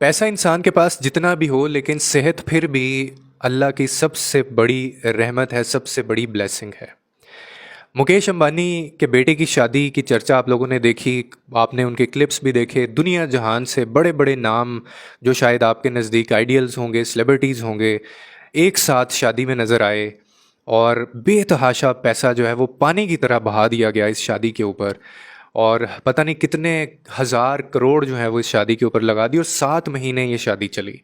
पैसा इंसान के पास जितना भी हो, लेकिन सेहत फिर भी अल्लाह की सबसे बड़ी रहमत है, सबसे बड़ी ब्लेसिंग है। मुकेश अंबानी के बेटे की शादी की चर्चा आप लोगों ने देखी, आपने उनके क्लिप्स भी देखे। दुनिया जहान से बड़े बड़े नाम जो शायद आपके नज़दीक आइडियल्स होंगे, सेलिब्रिटीज़ होंगे, एक साथ शादी में नज़र आए और बेतहाशा पैसा जो है वो पानी की तरह बहा दिया गया इस शादी के ऊपर। और पता नहीं कितने हज़ार करोड़ जो है वो इस शादी के ऊपर लगा दी और 7 महीने ये शादी चली।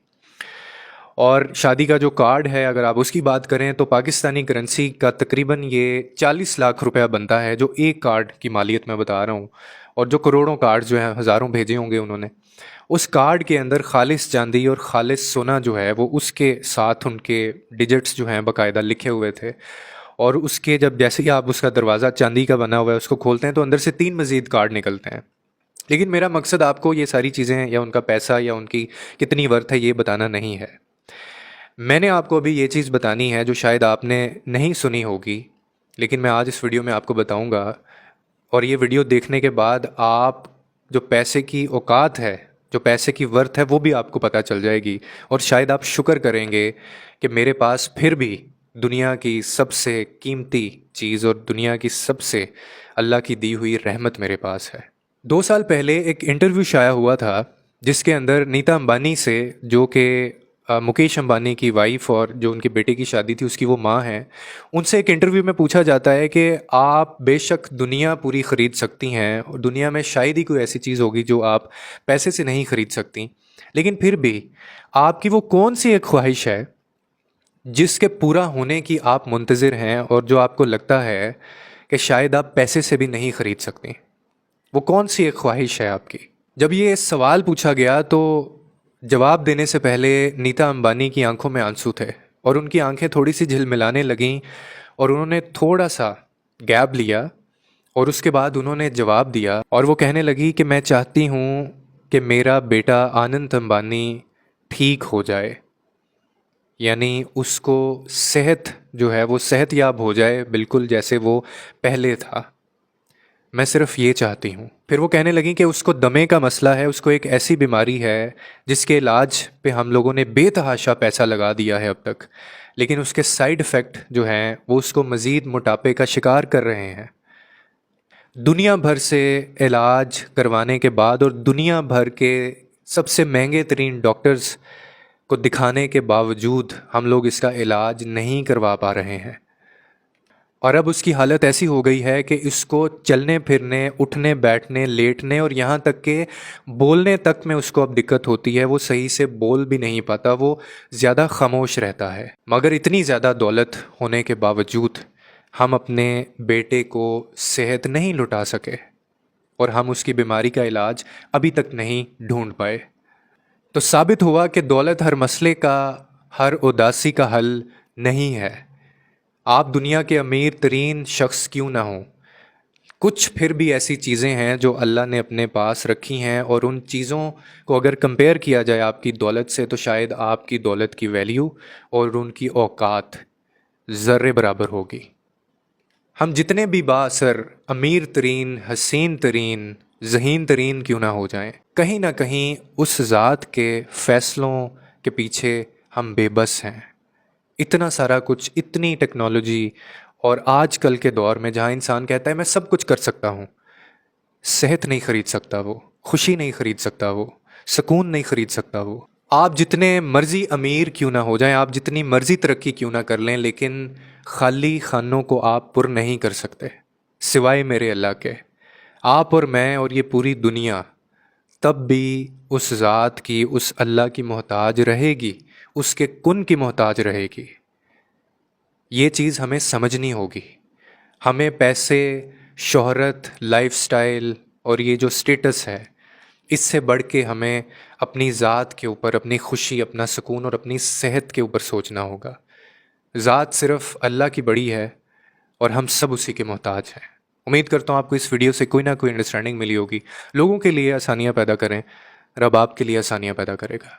और शादी का जो कार्ड है, अगर आप उसकी बात करें तो पाकिस्तानी करेंसी का तकरीबन ये 40 लाख रुपया बनता है, जो एक कार्ड की मालियत मैं बता रहा हूँ। और जो करोड़ों कार्ड जो हैं, हज़ारों भेजे होंगे उन्होंने, उस कार्ड के अंदर खालिस चांदी और खालिस सोना जो है वो उसके साथ उनके डिजिट्स जो हैं बाकायदा लिखे हुए थे। और उसके जब जैसे ही आप उसका दरवाज़ा चांदी का बना हुआ है उसको खोलते हैं तो अंदर से 3 मज़ीद कार्ड निकलते हैं। लेकिन मेरा मकसद आपको ये सारी चीज़ें या उनका पैसा या उनकी कितनी वर्थ है ये बताना नहीं है। मैंने आपको अभी ये चीज़ बतानी है जो शायद आपने नहीं सुनी होगी, लेकिन मैं आज इस वीडियो में आपको बताऊंगा। और ये वीडियो देखने के बाद आप जो पैसे की औकात है, जो पैसे की वर्थ है, वो भी आपको पता चल जाएगी। और शायद आप शुक्र करेंगे कि मेरे पास फिर भी दुनिया की सबसे कीमती चीज़ और दुनिया की सबसे अल्लाह की दी हुई रहमत मेरे पास है। 2 साल पहले एक इंटरव्यू शाया हुआ था जिसके अंदर नीता अंबानी से, जो कि मुकेश अंबानी की वाइफ और जो उनके बेटे की शादी थी उसकी वो माँ हैं, उनसे एक इंटरव्यू में पूछा जाता है कि आप बेशक दुनिया पूरी ख़रीद सकती हैं और दुनिया में शायद ही कोई ऐसी चीज़ होगी जो आप पैसे से नहीं ख़रीद सकती, लेकिन फिर भी आपकी वो कौन सी एक ख्वाहिश है जिसके पूरा होने की आप मुंतज़िर हैं और जो आपको लगता है कि शायद आप पैसे से भी नहीं ख़रीद सकती। वो कौन सी एक ख्वाहिश है आपकी? जब ये सवाल पूछा गया तो जवाब देने से पहले नीता अंबानी की आंखों में आंसू थे और उनकी आंखें थोड़ी सी झिलमिलाने लगीं और उन्होंने थोड़ा सा गैप लिया और उसके बाद उन्होंने जवाब दिया और वो कहने लगी कि मैं चाहती हूँ कि मेरा बेटा आनंद अंबानी ठीक हो जाए, यानी उसको सेहत जो है वो सेहतयाब हो जाए, बिल्कुल जैसे वो पहले था। मैं सिर्फ ये चाहती हूँ। फिर वो कहने लगी कि उसको दमे का मसला है, उसको एक ऐसी बीमारी है जिसके इलाज पे हम लोगों ने बेतहाशा पैसा लगा दिया है अब तक, लेकिन उसके साइड इफ़ेक्ट जो हैं वो उसको मज़ीद मोटापे का शिकार कर रहे हैं। दुनिया भर से इलाज करवाने के बाद और दुनिया भर के सबसे महंगे तरीन डॉक्टर्स को दिखाने के बावजूद हम लोग इसका इलाज नहीं करवा पा रहे हैं। और अब उसकी हालत ऐसी हो गई है कि इसको चलने फिरने, उठने बैठने, लेटने और यहाँ तक के बोलने तक में उसको अब दिक्कत होती है। वो सही से बोल भी नहीं पाता, वो ज़्यादा खामोश रहता है। मगर इतनी ज़्यादा दौलत होने के बावजूद हम अपने बेटे को सेहत नहीं लुटा सके और हम उसकी बीमारी का इलाज अभी तक नहीं ढूंढ पाए। तो साबित हुआ कि दौलत हर मसले का, हर उदासी का हल नहीं है। आप दुनिया के अमीर तरीन शख्स क्यों ना हो, कुछ फिर भी ऐसी चीज़ें हैं जो अल्लाह ने अपने पास रखी हैं और उन चीज़ों को अगर कंपेयर किया जाए आपकी दौलत से तो शायद आपकी दौलत की वैल्यू और उनकी औकात ज़र्रे बराबर होगी। हम जितने भी बाअसर, अमीर तरीन, हसीन तरीन, ज़हीन तरीन क्यों ना हो जाएं, कहीं ना कहीं उस ज़ात के फ़ैसलों के पीछे हम बेबस हैं। इतना सारा कुछ, इतनी टेक्नोलॉजी, और आजकल के दौर में जहाँ इंसान कहता है मैं सब कुछ कर सकता हूँ, सेहत नहीं ख़रीद सकता वो, खुशी नहीं ख़रीद सकता वो, सुकून नहीं ख़रीद सकता वो। आप जितने मर्ज़ी अमीर क्यों ना हो जाएं, आप जितनी मर्ज़ी तरक्की क्यों ना कर लें, लेकिन खाली खानों को आप पुर नहीं कर सकते सिवाय मेरे अल्लाह के। आप और मैं और ये पूरी दुनिया तब भी उस ज़ात की, उस अल्लाह की मोहताज रहेगी, उसके कुन की मोहताज रहेगी। ये चीज़ हमें समझनी होगी। हमें पैसे, शोहरत, लाइफस्टाइल और ये जो स्टेटस है, इससे बढ़ के हमें अपनी ज़ात के ऊपर, अपनी खुशी, अपना सुकून और अपनी सेहत के ऊपर सोचना होगा। ज़ात सिर्फ़ अल्लाह की बड़ी है और हम सब उसी के मोहताज हैं। उम्मीद करता हूँ आपको इस वीडियो से कोई ना कोई अंडरस्टैंडिंग मिली होगी। लोगों के लिए आसानियाँ पैदा करें, रब आपके लिए आसानियाँ पैदा करेगा।